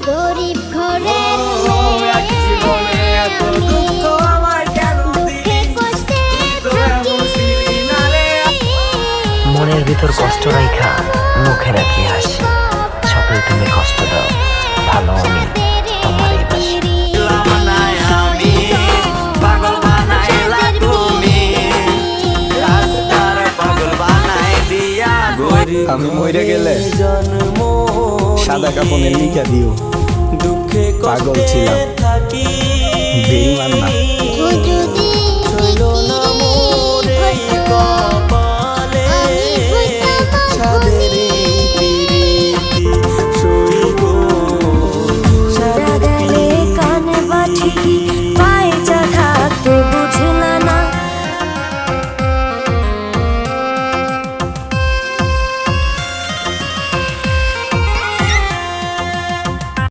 গরিব ঘরের মনের ভিতর কষ্ট রাইখা মুখে রাখি হাসি, সকল তুমি কষ্ট দাও, ভালো আমি তোমারই বাসি। আমি মরে গেলে সাদা কাপড়ে লিখা দিও, পাগল ছিলাম, বেঈমান না।